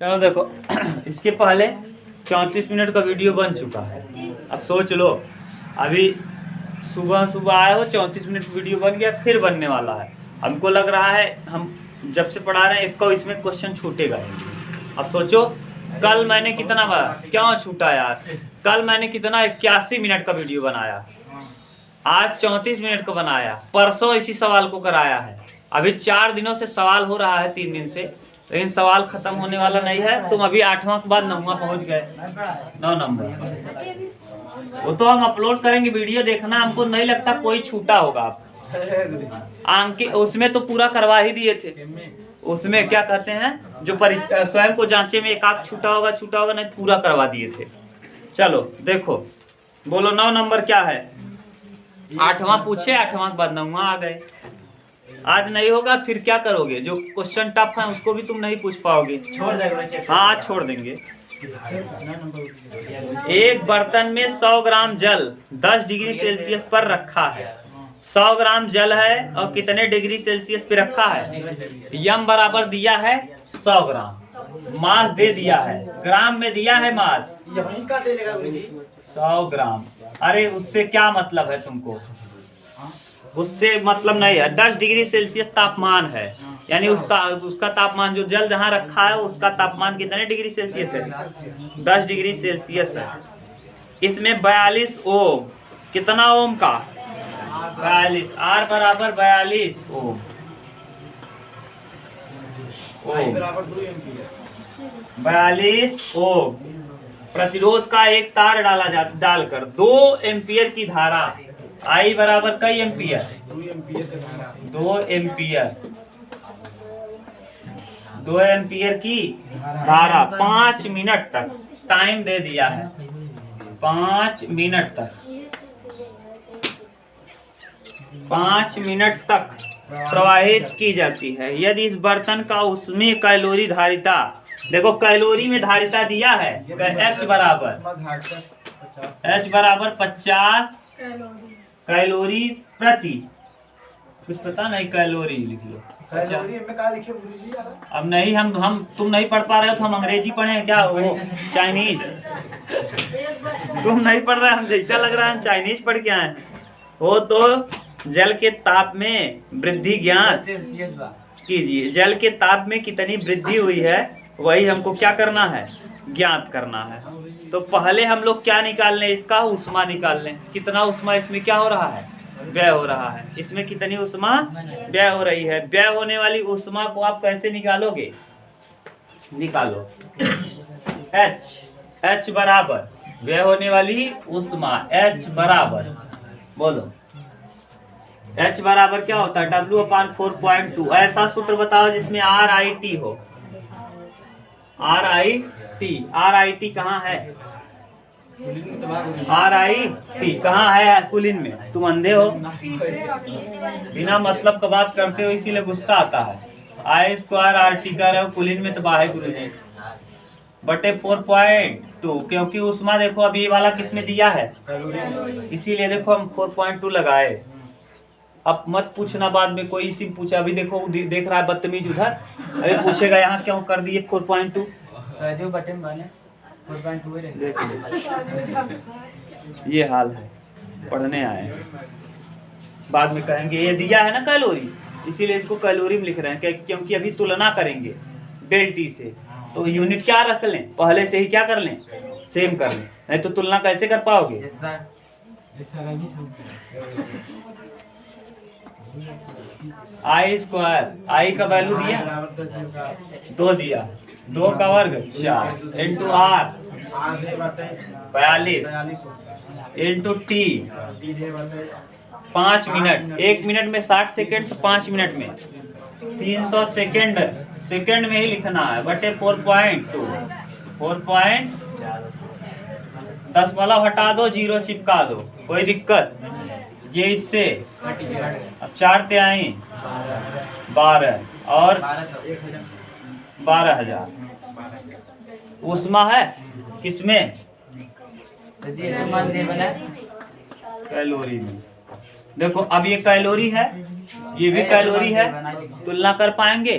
चलो देखो इसके पहले 34 मिनट का वीडियो बन चुका है। अब सोच लो, अभी सुबह सुबह आए हो, 34 मिनट वीडियो बन गया, फिर बनने वाला है। हमको लग रहा है हम जब से पढ़ा रहे हैं एक को इसमें क्वेश्चन छूटेगा ही। अब सोचो कल मैंने कितना क्यों छूटा यार, कल मैंने कितना 81 मिनट का वीडियो बनाया, आज 34 मिनट का बनाया, परसों इसी सवाल को कराया है। अभी 4 दिनों से सवाल हो रहा है, 3 दिन से, लेकिन सवाल खत्म होने वाला नहीं है। तुम अभी 8वां के बाद 9वां पहुंच गए, 9 नंबर। वो तो हम अपलोड करेंगे, वीडियो देखना। हमको नहीं लगता कोई छूटा होगा। आप आंकी उसमें तो पूरा करवा ही दिए थे। उसमें क्या कहते हैं, जो स्वयं को जांचे में एक आध छूटा होगा नहीं, पूरा करवा दिए थे। चलो देखो, बोलो 9 नंबर क्या है। 8वां पूछे, 8वां के बाद 9वां आ गए। आज नहीं होगा फिर क्या करोगे, जो क्वेश्चन टफ है उसको भी तुम नहीं पूछ पाओगे, छोड़ देंगे। हाँ छोड़ देंगे। एक बर्तन में 100 ग्राम जल 10 डिग्री सेल्सियस पर रखा है। 100 ग्राम जल है और कितने डिग्री सेल्सियस पे रखा है। यम बराबर दिया है 100 ग्राम, मास दे दिया है, ग्राम में दिया है मास 100 ग्राम। अरे उससे क्या मतलब है तुमको, उससे मतलब नहीं है। 10 डिग्री सेल्सियस तापमान है, यानी उसका तापमान, जो जल जहाँ रखा है उसका तापमान कितने डिग्री सेल्सियस है, 10 डिग्री सेल्सियस है। इसमें 42 ओम, कितना ओम का, 42, आर बराबर 42 ओम, 42 ओम। प्रतिरोध का एक तार डालकर 2 एम्पियर की धारा, आई बराबर कई एम्पियर, 2 एम्पियर, 2 एम्पियर की धारा 5 मिनट तक, टाइम दे दिया है 5 मिनट तक, 5 मिनट तक प्रवाहित की जाती है। यदि इस बर्तन का उसमें कैलोरी धारिता, देखो कैलोरी में धारिता दिया है, H बराबर 50 कैलोरी प्रति, कुछ पता नहीं, कैलोरी लिख लो। अब नहीं, हम तुम नहीं पढ़ पा रहे हो तो हम अंग्रेजी पढ़े हैं क्या, वो चाइनीज। तुम नहीं पढ़ रहे, हम जैसा लग रहा है हम चाइनीज पढ़ के आए हैं। हो तो जल के ताप में वृद्धि ज्ञात कीजिए। जल के ताप में कितनी वृद्धि हुई है वही हमको क्या करना है, ज्ञात करना है। तो पहले हम लोग क्या निकाल लें, इसका उष्मा निकाल लें। कितना उष्मा इसमें क्या हो रहा है, व्यय हो रहा है। इसमें कितनी उष्मा व्यय हो रही है। व्यय होने वाली उष्मा को आप कैसे निकालोगे, निकालो H बराबर व्यय होने वाली उष्मा, H बराबर, बोलो H बराबर क्या होता है, W/4.2। ऐसा सूत्र बताओ जिसमें RIT हो, RIT कहाँ है, RIT कहाँ है कुलीन में, तुम अंधे हो, बिना मतलब का बात करते हो इसीलिए गुस्सा आता है। I² RT कर रहे हो, कुलीन में तो बाहे गुरुजी बटे 4.2, क्योंकि उष्मा देखो अभी ये वाला किसमें दिया है, इसीलिए देखो हम 4.2 लगाए। अब मत पूछना बाद में कोई इसी पूछा, अभी देखो देख रहा है बदतमीज उधर, अभी पूछेगा यहाँ क्यों कर दिए 4.2। ये हाल है, पढ़ने आए बाद में कहेंगे ये दिया है ना कैलोरी, इसीलिए इसको कैलोरी में लिख रहे हैं, क्योंकि अभी तुलना करेंगे डेल्टी से, तो यूनिट क्या रख लें, पहले से ही क्या कर लें, सेम कर लें, नहीं तो तुलना कैसे कर पाओगे। I², आई का वैल्यू दिया 2 दिया, 2 का वर्ग 4 into R 42 into T 5 minute, 1 minute में 60 सेकेंड, तो 5 मिनट में 300 सेकेंड में ही लिखना है, बटे 4.2, 10 वाला हटा दो, 0 चिपका दो, कोई दिक्कत। ये इससे अब 4 ते आई 12 और 12,000 उष्मा है किसमें, कैलोरी में। देखो अब ये कैलोरी है, ये भी कैलोरी है, तुलना कर पाएंगे।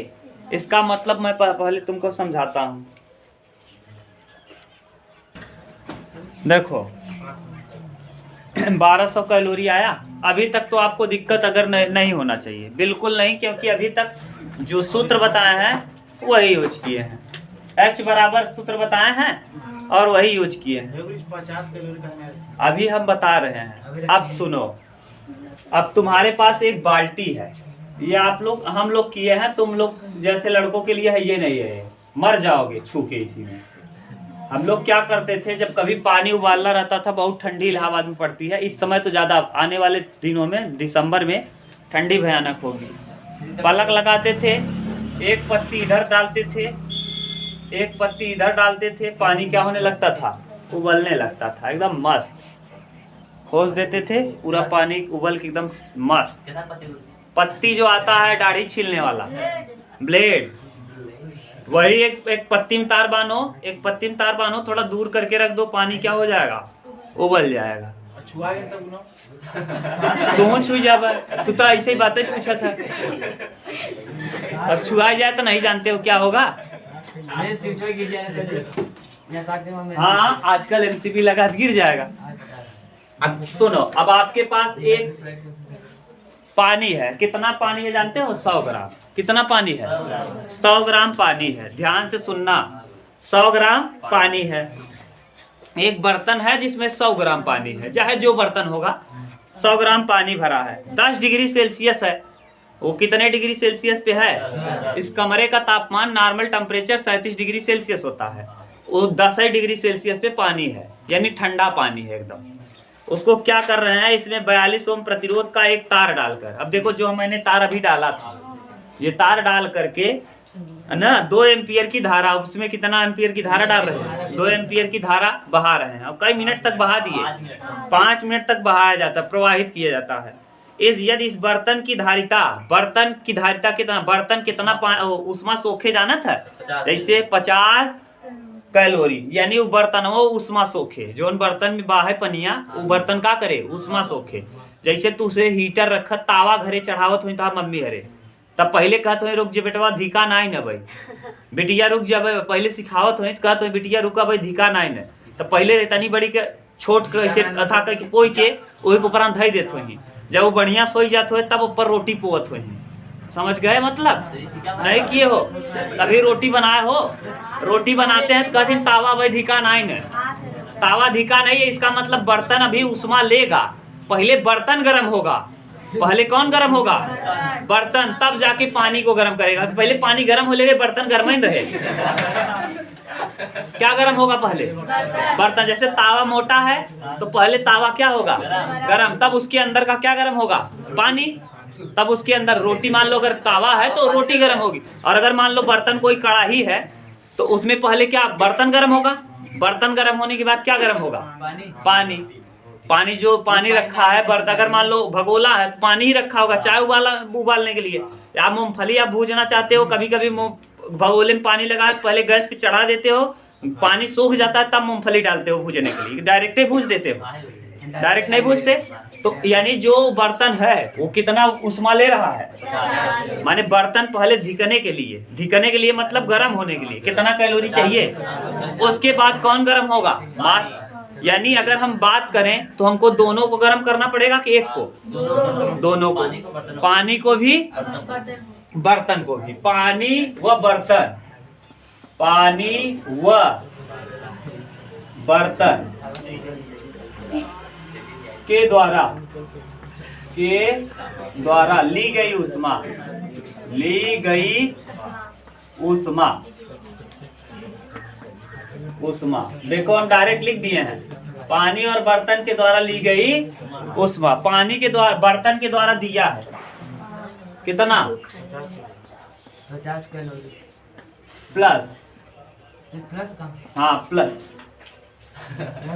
इसका मतलब मैं पहले तुमको समझाता हूँ। देखो 1200 कैलोरी आया। अभी तक तो आपको दिक्कत अगर नहीं होना चाहिए, बिल्कुल नहीं, क्योंकि अभी तक जो सूत्र बताए हैं वही यूज किए हैं। H बराबर सूत्र बताए हैं और वही यूज किए हैं। 50 कैलोरी का अभी हम बता रहे हैं, अब सुनो। अब तुम्हारे पास एक बाल्टी है, ये आप लोग हम लोग किए हैं, तुम लोग जैसे लड़कों के लिए है, ये नहीं है, मर जाओगे छू के इसी में। हम लोग क्या करते थे, जब कभी पानी उबालना रहता था, बहुत ठंडी इलाहाबाद में पड़ती है इस समय, तो ज़्यादा आने वाले दिनों में दिसंबर में ठंडी भयानक होगी। पलक लगाते थे, एक पत्ती इधर डालते थे, एक पत्ती इधर डालते थे, पानी क्या होने लगता था, उबलने लगता था, एकदम मस्त खोज देते थे, पूरा पानी उबल के एकदम मस्त। पत्ती जो आता है दाढ़ी छीलने वाला ब्लेड, वही एक पत्ती में तार बांधो, एक पत्ती में तार बांधो, थोड़ा दूर करके रख दो, पानी क्या हो जाएगा, उबल जाएगा। तू छुई जाब, तू तो ऐसे ही बातें पूछा था। अब छुआ जाए तो नहीं जानते हो क्या होगा। हाँ, आजकल MCP लगा गिर जाएगा। अब सुनो, अब आपके पास एक पानी है, कितना पानी है जानते हो, 100 ग्राम। कितना पानी है, 100 ग्राम पानी है। ध्यान से सुनना, 100 ग्राम पानी है। एक बर्तन है जिसमें 100 ग्राम पानी है, चाहे जो बर्तन होगा, 100 ग्राम पानी भरा है। 10 डिग्री सेल्सियस है। वो कितने डिग्री सेल्सियस पे है, इस कमरे का तापमान नॉर्मल टेम्परेचर 37 डिग्री सेल्सियस होता है, वो 10 डिग्री सेल्सियस पे पानी है, यानी ठंडा पानी है एकदम। उसको क्या कर रहे हैं, इसमें 42 ओम प्रतिरोध का एक तार डालकर, अब देखो जो मैंने तार अभी डाला था, ये तार डाल करके ना 2 एम्पियर की धारा, उसमें कितना एम्पियर की धारा डाल रहे हैं, 2 एम्पियर की धारा बहा रहे हैं। अब कई मिनट तक बहा दिए, 5 मिनट तक बहाया जाता है, प्रवाहित किया जाता है। यदि इस बर्तन की धारिता कितना, बर्तन कितना उष्मा सोखे जाना था, जैसे 50 कैलोरी, यानी वो बर्तन वो उष्मा सोखे, जो बर्तन में बाहे पनिया, वो बर्तन का करे, उष्मा सोखे। जैसे तू उसे हीटर रखत, तावा घरे चढ़ावत हुई था मम्मी घरे, तब पहले कहत हुई रुक जे बेटवा धिका नाई न भाई, बिटिया रुक जा, पहले सिखावत हुई कहत हुई बिटिया रुका भाई धिका नाई न, तो पहले तनी बड़ी के छोट के ऐसे अथा करके पोई के वही के ऊपर धई देत हुई, जब वो बढ़िया सोई जात हुए तब ऊपर रोटी पोवत हुई। समझ गए, मतलब नहीं किए हो कभी रोटी बनाए हो, रोटी बनाते हैं तो कहते हैं तावा भाई धिका नाई न, तावा धिका नहीं है, इसका मतलब बर्तन अभी उष्मा लेगा, पहले बर्तन गर्म होगा। पहले कौन गर्म होगा, बर्तन, तब जाके पानी को गर्म करेगा। पहले पानी गर्म हो लेगा, बर्तन गर्म ही रहे। क्या गर्म होगा पहले, बर्तन। जैसे तावा मोटा है तो पहले तावा क्या होगा, गर्म, तब उसके अंदर का क्या गर्म होगा, पानी, तब उसके अंदर रोटी। मान लो अगर तावा है तो रोटी गर्म होगी, और अगर मान लो बर्तन कोई कड़ाही है तो उसमें पहले क्या, बर्तन गर्म होगा, बर्तन गर्म होने के बाद क्या गर्म होगा, पानी। पानी जो पानी रखा है, बर्तन अगर मान लो भगोला है तो पानी ही रखा होगा, चाय उबालने के लिए। आप मूंगफली आप भूजना चाहते हो, कभी कभी भगोले में पानी लगा पहले गैस पे चढ़ा देते हो, पानी सूख जाता है तब मूंगफली डालते हो भूजने के लिए, डायरेक्ट ही भूज देते हो, डायरेक्ट नहीं भूजते। तो यानी जो बर्तन है वो कितना उष्मा ले रहा है, माने बर्तन पहले धिकने के लिए मतलब गर्म होने के लिए कितना कैलोरी चाहिए, उसके बाद कौन गर्म होगा, मास। यानी अगर हम बात करें तो हमको दोनों को गर्म करना पड़ेगा कि एक को, दोनों को, पानी को भी बर्तन को भी। पानी व बर्तन, पानी व बर्तन के द्वारा ली गई उष्मा। देखो हम डायरेक्ट लिख दिए हैं, पानी और बर्तन के द्वारा ली गई उष्मा। पानी के द्वारा, बर्तन के द्वारा दिया है कितना, 50 कैलोरी प्लस, हाँ प्लस।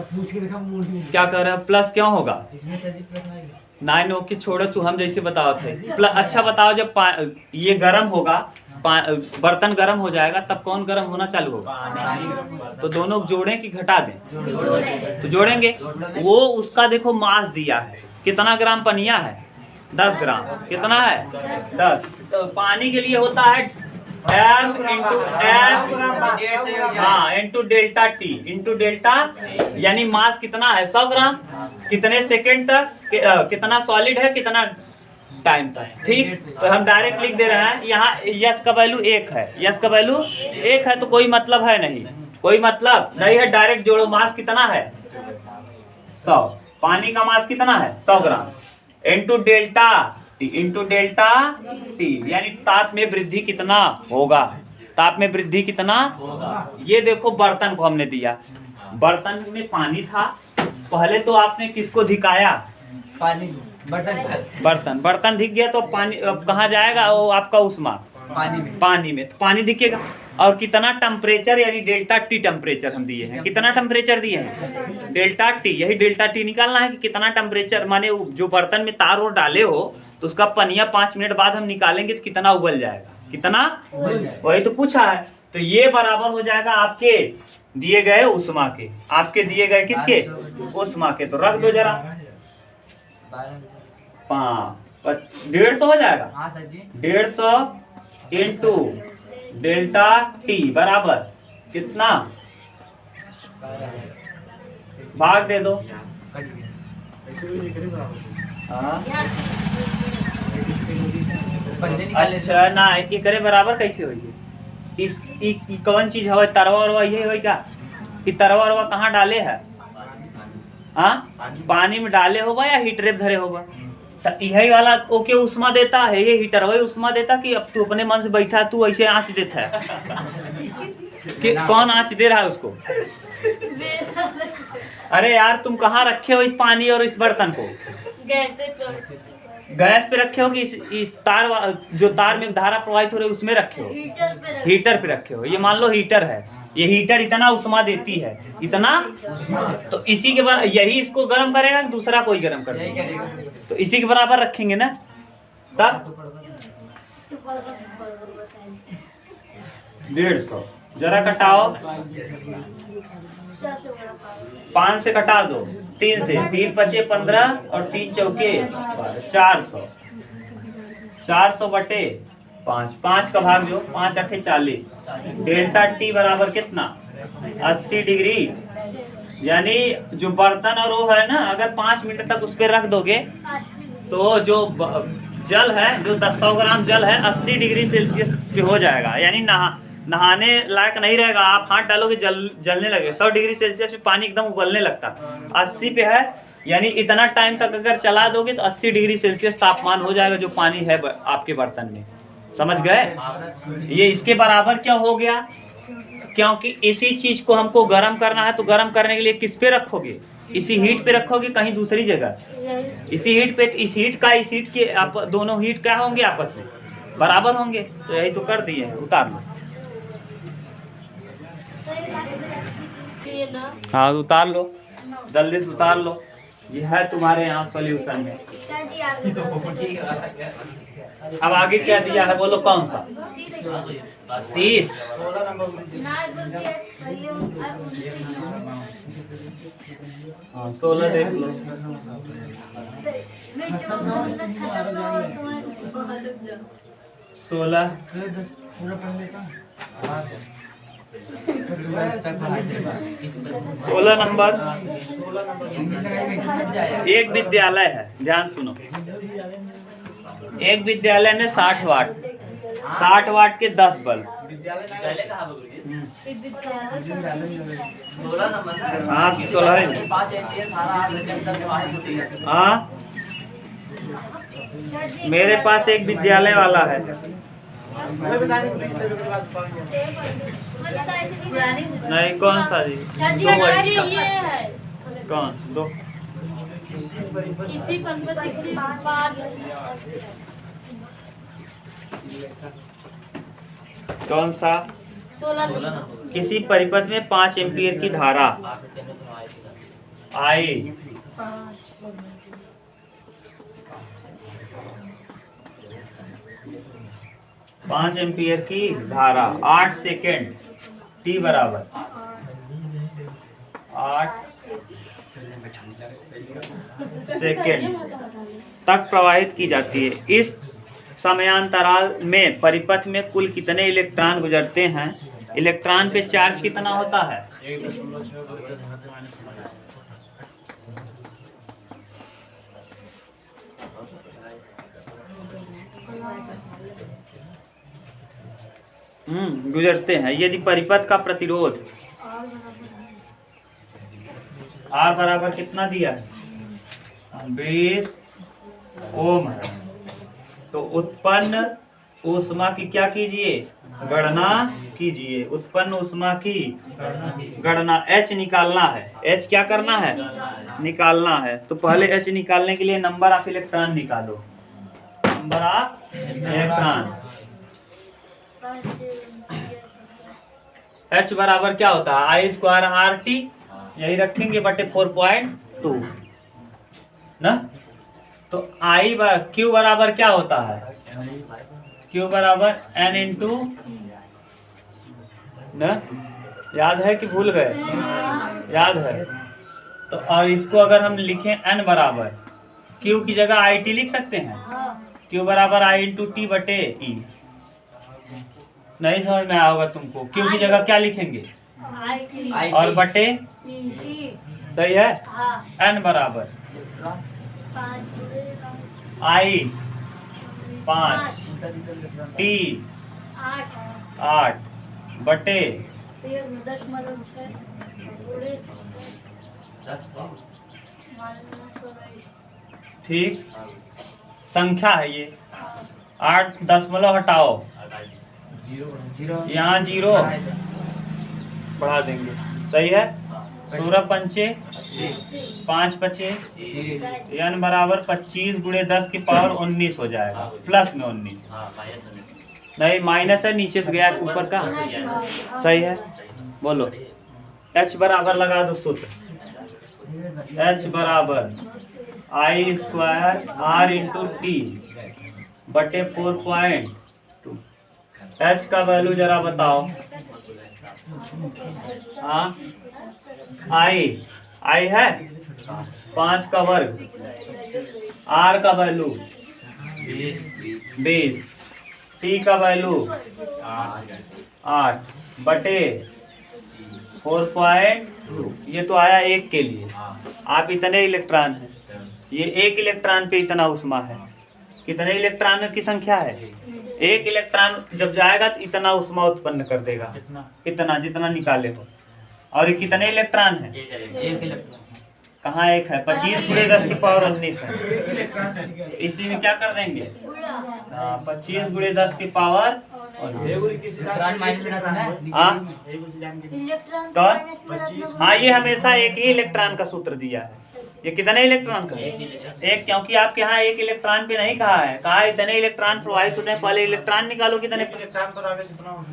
पूछ के देखा मूड में क्या कर रहा है, प्लस क्यों होगा, इसमें से प्लस नहीं, नाइन ओके छोड़ो, तू हम जैसे बताओ थे प्लस। अच्छा बताओ, जब ये गर्म होगा, बर्तन गर्म हो जाएगा तब कौन गर्म होना चालू होगा, तो दोनों जोड़ें कि घटा दें, तो जोड़ेंगे। वो उसका देखो मास दिया है, कितना ग्राम पनिया है, 10 ग्राम, कितना है 10। तो पानी के लिए होता है एम इंटू एफ, हाँ, into delta T into delta, यानी मास कितना है 100 ग्राम, कितने सेकेंड तक, कितना सॉलिड है, कितना टाइम तक। ठीक, तो हम डायरेक्ट लिख दे रहे हैं यहाँ यस का वैल्यू 1 है, यस का वैल्यू 1 है, तो कोई मतलब है नहीं, कोई मतलब नहीं है, डायरेक्ट जोड़ो। मास कितना है 100, पानी का मास कितना है 100 ग्राम, इंटू डेल्टा टी, यानी ताप में वृद्धि कितना होगा, ताप में वृद्धि कितना होगा। ये देखो बर्तन को हमने दिया, बर्तन में पानी था, पहले तो आपने किसको धिकाया, पानी, बर्तन, बर्तन दिख गया तो पानी अब कहाँ जाएगा, वो आपका उष्मा पानी में, तो पानी दिखेगा। और कितना टेम्परेचर, यानी डेल्टा टी टेम्परेचर हम दिए हैं, कितना टेम्परेचर दिए हैं डेल्टा टी, यही डेल्टा टी निकालना है कि कितना टेम्परेचर, माने जो बर्तन में तार और डाले हो तो उसका पनिया 5 मिनट बाद हम निकालेंगे तो कितना उबल जाएगा, कितना, वही तो पूछा है। तो ये बराबर हो जाएगा आपके दिए गए उष्मा के, आपके दिए गए किसके, उष्मा के। तो रख दो जरा, 150 हो जाएगा, हाँ सर जी, 150 इंटू डेल्टा टी बराबर कितना, भाग दे दो, हाँ, अच्छा ना, ये करे बराबर कैसे होगी, इस कौन चीज है, तरवा वरवा ये है क्या, कि तरवा वरवा कहाँ डाले है, हाँ, पानी में डाले होगा या हीटरेप धरे होगा, तो यही वाला ओके उष्मा देता है, ये हीटर वही उष्मा देता कि अब तू अपने मन से बैठा तू ऐसे आँच देता है कि कौन आँच दे रहा है उसको। अरे यार तुम कहाँ रखे हो इस पानी और इस बर्तन को, गैस पे रखे हो कि इस तार, जो तार में धारा प्रवाहित हो रही है उसमें रखे हो, हीटर पे रखे हो। ये मान लो हीटर है, ये हीटर इतना उष्मा देती है, इतना, तो इसी के बराबर, यही इसको गर्म करेगा कि दूसरा कोई गर्म करेगा, तो इसी के बराबर रखेंगे ना। तब 150, जरा कटाओ, 5 से कटा दो, 3 से, 3 पचे 15 और 3 चौके 400, 400 बटे 5, 5 का भाग जो 5 8 40, डेल्टा टी बराबर कितना 80 डिग्री, यानी जो बर्तन और वो है ना, अगर 5 मिनट तक उस पर रख दोगे तो जो जल है, जो 100 ग्राम जल है 80 डिग्री सेल्सियस पे हो जाएगा, यानी नहाने लायक नहीं रहेगा। आप हाथ डालोगे जलने लगे, 100 डिग्री सेल्सियस पे पानी एकदम उबलने लगता, 80 पे है, यानी इतना टाइम तक अगर चला दोगे तो 80 डिग्री सेल्सियस तापमान हो जाएगा जो पानी है आपके बर्तन में। समझ गए, ये इसके बराबर क्या हो गया, क्योंकि इसी चीज को हमको गर्म करना है, तो गर्म करने के लिए किस पे रखोगे, इसी हीट पे रखोगे, कहीं दूसरी जगह, इसी हीट पे, इस हीट का इस हीट के आप दोनों हीट क्या होंगे, आपस में बराबर होंगे, तो यही तो कर दिए हैं। उतार लो, हाँ उतार लो, जल्दी से उतार लो, ये है तुम्हारे यहाँ सॉल्यूशन में। अब आगे क्या दिया है बोलो, कौन सा, 30, हाँ 16 देख लो, 16 16 नंबर एक विद्यालय है, ध्यान सुनो, एक विद्यालय में 60 वाट, 60 वाट के 10 बल्ब, हाँ 16, हाँ मेरे पास एक विद्यालय वाला है, नहीं कौन सा जी, ये है कौन दो, इसी पंक्ति 5 कौन सा, 16 किसी परिपथ में 5 एम्पीयर की धारा आई, पाँच एम्पीयर की धारा 8 सेकेंड टी बराबर 8 सेकेंड तक प्रवाहित की जाती है। इस समयांतराल में परिपथ में कुल कितने इलेक्ट्रॉन गुजरते हैं? इलेक्ट्रॉन पे चार्ज कितना होता है? गुजरते हैं। यदि परिपथ का प्रतिरोध R बराबर कितना दिया है? 20 ओम है। तो उत्पन्न ऊष्मा की क्या कीजिए? गणना कीजिए। उत्पन्न ऊष्मा की गणना H निकालना है। H क्या करना है? निकालना है। तो पहले H निकालने के लिए नंबर ऑफ इलेक्ट्रॉन निकालो। नंबर ऑफ इलेक्ट्रॉन H बराबर क्या होता है? I स्क्वायर RT, यही रखेंगे बटे 4.2 ना। तो Q बराबर क्या होता है? Q बराबर N इंटू ना, याद है कि भूल गए? याद है। तो और इसको अगर हम लिखें N बराबर, Q की जगह IT लिख सकते हैं। Q बराबर I इंटू टी बटे E। नहीं समझ में आया होगा तुमको। Q की जगह क्या लिखेंगे? और बटे, सही है। N बराबर I 5 T 8 बटे ठीक, संख्या है ये। 8 दशमलव हटाओ, यहाँ 0 बढ़ा देंगे, सही है। 16 पंचे 5 पचे N बराबर 25 गुणे 10 की पावर 19 हो जाएगा। प्लस में 19 नहीं, माइनस है, नीचे से गया ऊपर का, सही है। बोलो H बराबर लगा दो सूत्र। H बराबर I square R into T बटे 4.2। H का वैल्यू जरा बताओ। हाँ, I है 5 का वर्ग, R का वैल्यू 20, T का वैल्यू 8 बटे 4.2। ये तो आया एक के लिए। आप इतने इलेक्ट्रॉन हैं, ये एक इलेक्ट्रॉन पे इतना ऊष्मा है। कितने इलेक्ट्रॉन की संख्या है? एक इलेक्ट्रॉन जब जाएगा तो इतना ऊष्मा उत्पन्न कर देगा, इतना जितना निकाले हो। और ये कितने इलेक्ट्रॉन है? एक इलेक्ट्रॉन कहाँ एक है? 25 गुणे 10 की पावर 19 है। इसी में क्या कर देंगे? 25 गुणे 10 की पावर। हाँ, ये हमेशा एक ही इलेक्ट्रॉन का सूत्र दिया है। ये कितने इलेक्ट्रॉन का? एक, क्योंकि आपके यहाँ एक इलेक्ट्रॉन पे नहीं कहा है, कहा इतने इलेक्ट्रॉन प्रवाहित होते हैं। पहले इलेक्ट्रॉन निकालो कितने।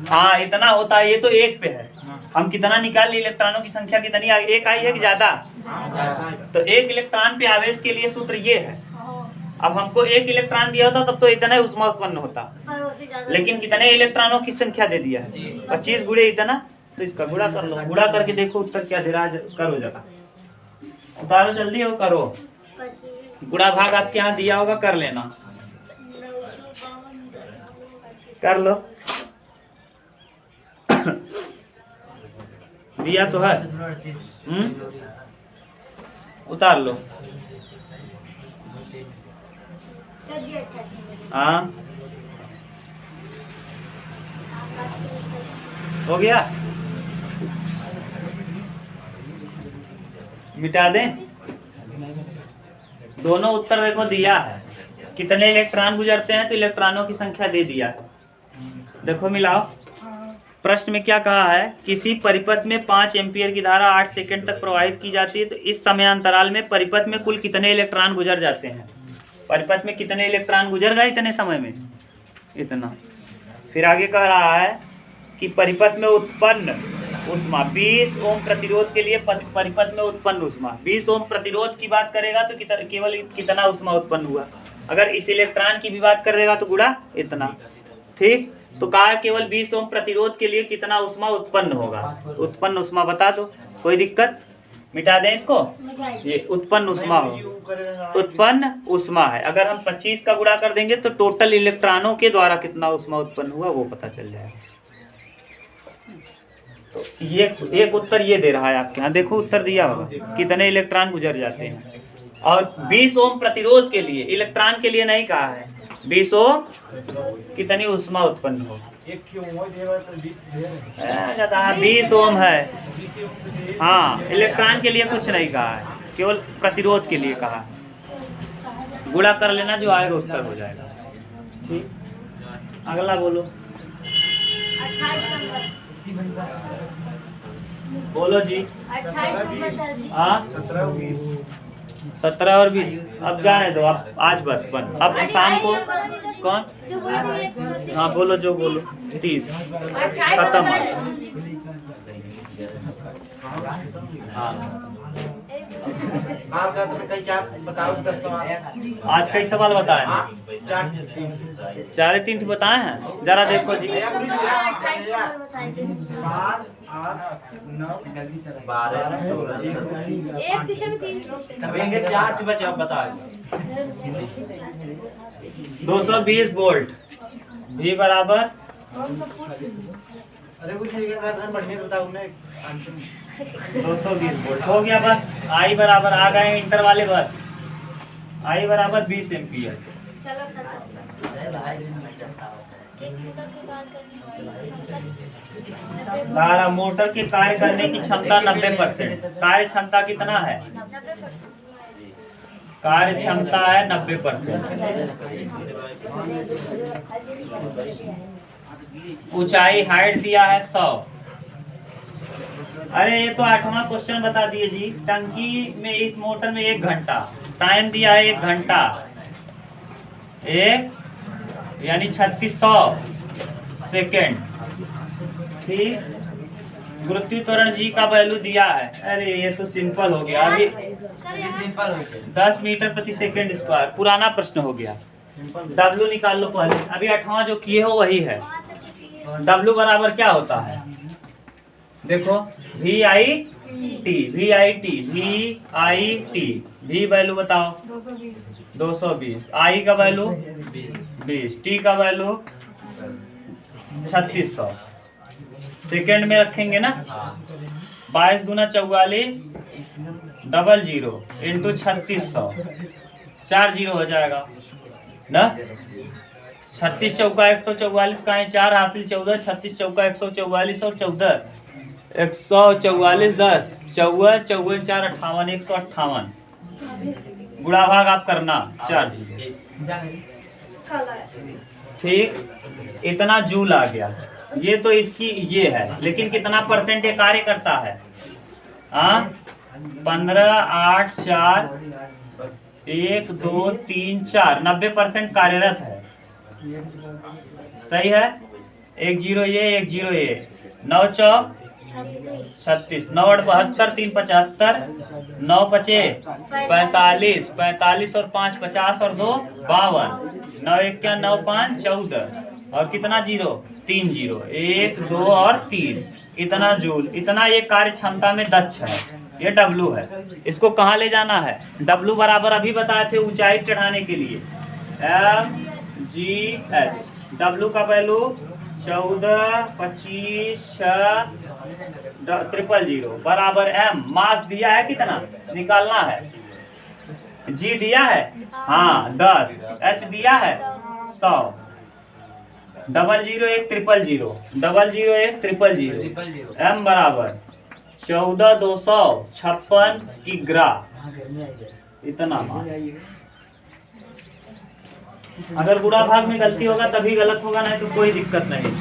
हाँ, इतना होता है। ये तो एक पे है। हम कितना निकाल लिए? इलेक्ट्रॉनों की संख्या कितनी आई? एक आई है कि ज्यादा? तो एक इलेक्ट्रॉन पे आवेश के लिए सूत्र ये है। अब हमको एक इलेक्ट्रॉन दिया होता तब तो इतना ही ऊष्मा उत्पन्न होता, लेकिन कितने इलेक्ट्रॉनों की संख्या दे दिया है? 25 गुणे इतना। तो इसका गुणा कर लो, गुणा करके देखो उत्तर क्या दे रहा है। करो जरा, उतारो जल्दी हो, करो। गुणा भाग आपके यहाँ दिया होगा, कर लेना, कर लो। दिया तो है। उतार लो। हाँ, हो गया। मिटा दें। दोनों उत्तर देखो दिया है। कितने इलेक्ट्रॉन गुजरते हैं तो इलेक्ट्रॉनों की संख्या दे दिया है। देखो मिलाओ। प्रश्न में क्या कहा है? किसी परिपथ में 5 एम्पीयर की धारा 8 सेकंड तक प्रवाहित की जाती है, तो इस समयांतराल में परिपथ में कुल कितने इलेक्ट्रॉन गुजर जाते हैं? परिपथ में कितने इलेक्ट्रॉन गुजर गए इतने समय में? इतना। फिर आगे कह रहा है कि परिपथ में उत्पन्न ऊष्मा 20 ओम प्रतिरोध के लिए परिपथ में उत्पन्न ऊष्मा। 20 ओम प्रतिरोध की बात करेगा तो केवल कितना ऊष्मा उत्पन्न हुआ। अगर इस इलेक्ट्रॉन की भी बात करेगा तो गुणा इतना। ठीक, तो कहा केवल 20 ओम प्रतिरोध के लिए कितना ऊष्मा उत्पन्न होगा। उत्पन्न ऊष्मा बता दो, कोई दिक्कत? मिटा दें इसको। ये उत्पन्न उष्मा हो, उत्पन्न उष्मा है। अगर हम 25 का गुणा कर देंगे तो टोटल इलेक्ट्रॉनों के द्वारा कितना उष्मा उत्पन्न हुआ वो पता चल जाएगा। तो ये एक उत्तर ये दे रहा है आपके यहाँ, देखो उत्तर दिया होगा कितने इलेक्ट्रॉन गुजर जाते हैं। और 20 ओम प्रतिरोध के लिए, इलेक्ट्रॉन के लिए नहीं कहा है, 20 ओम कितनी उष्मा उत्पन्न हो। 20 ओम है, हाँ इलेक्ट्रॉन के लिए कुछ नहीं कहा है, केवल प्रतिरोध के लिए कहा है। गुणा कर लेना, जो आएगा उत्तर हो जाएगा। ठीक, अगला बोलो। 28 नंबर। बोलो जी। 28 नंबर सर जी। हाँ 17 और 20 अब जाने दो, आप आज बस बंद। अब शाम को कौन, जो बोली थी हाँ बोलो जो बोलो। 30 खत्म। हाँ आज कई सवाल बताए हैं? 4-3 बताए हैं, जरा देखो जी। 28 नंबर बताए थे। 1 दिशा में 3 220 वोल्ट, V बराबर अरे कुछ नहीं बढ़िया बताऊं मैं 220 वोल्ट हो गया। बस I बराबर आ गए इंटर वाले, बस I बराबर 20 एम्पीयर। चलो धारा मोटर के कार्य करने की क्षमता 90%। कार्य क्षमता कितना है? कार्य क्षमता है 90%। ऊंचाई हाइट दिया है 100। अरे ये तो 8वां क्वेश्चन बता दिए जी। टंकी में इस मोटर में 1 घंटा टाइम दिया है, 1 घंटा, एक यानी 3600 सेकेंड। ठीक, गुरुत्वीय त्वरण जी का वैल्यू दिया है। अरे ये तो सिंपल हो गया, अभी सिंपल हो गया। 10 मीटर प्रति सेकेंड स्क्वायर, पुराना प्रश्न हो गया। W निकाल लो पहले, अभी 8वां जो किए हो वही है। W बराबर क्या होता है? देखो VIT, V वैल्यू बताओ 220, I का वैल्यू 20, T का वैल्यू 3600 सेकेंड में रखेंगे ना। 22 गुना 44 00 इंटू 3600, 4 जीरो हो जाएगा ना। 36 चौका 144 का है 4 हासिल 14, 36 चौका 144 और 14 144 10 14 14 4 58 158। गुणा भाग आप करना 4 जीरो। ठीक, इतना जूल आ गया। ये तो इसकी ये है, लेकिन कितना परसेंट ये कार्य करता है? 15 8 4 1 2 3 4 90% कार्यरत है। सही है। 1 जीरो ये 1 जीरो ये 9 चौक 36, 9 8 72 3 75, 9 पचे 45, 45 और 5 50 और 2 52, 9 1 क्या 9 5 14 और कितना जीरो 3 जीरो 1 2 और 3। इतना जूल, इतना ये कार्य क्षमता में दक्ष है। ये W है। इसको कहाँ ले जाना है? W बराबर अभी बताए थे ऊंचाई चढ़ाने के लिए MGH। W का वैल्यू 14 25 6 000 बराबर M। मास दिया है कितना निकालना है? G दिया है हाँ 10, H दिया है 100, 00 1 000 00 1 000 M बराबर 14256 किग्रा। इतना मान। अगर गुणा भाग में गलती होगा तभी गलत होगा, नहीं तो कोई दिक्कत नहीं।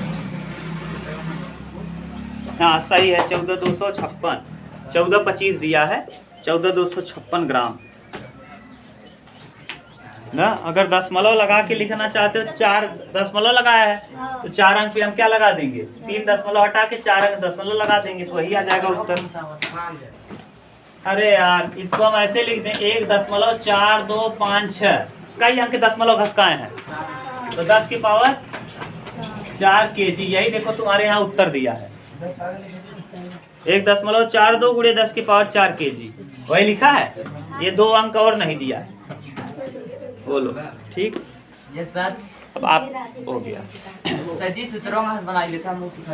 हाँ सही है 14256, 1425 दिया है 14256 ग्राम ना। अगर दशमलव लगा के लिखना चाहते हो, 4 दशमलव लगाया है तो 4 अंक पे हम क्या लगा देंगे? 3 दशमलव हटा के 4 अंक दशमलव लगा देंगे तो वही आ जाएगा उत्तर। अरे यार इसको हम ऐसे लिख दें 1.4256। कई अंक दशमलव घसकाए हैं तो 10 की पावर 4 kg। यही देखो तुम्हारे यहाँ उत्तर दिया है। 1.42 गुणे 10 की पावर 4 kg वही लिखा है। ये 2 अंक और नहीं दिया है। बोलो ठीक। Yes sir. अब आप हो गया। सर जी सूत्रों का बना लेता मुंह सिखा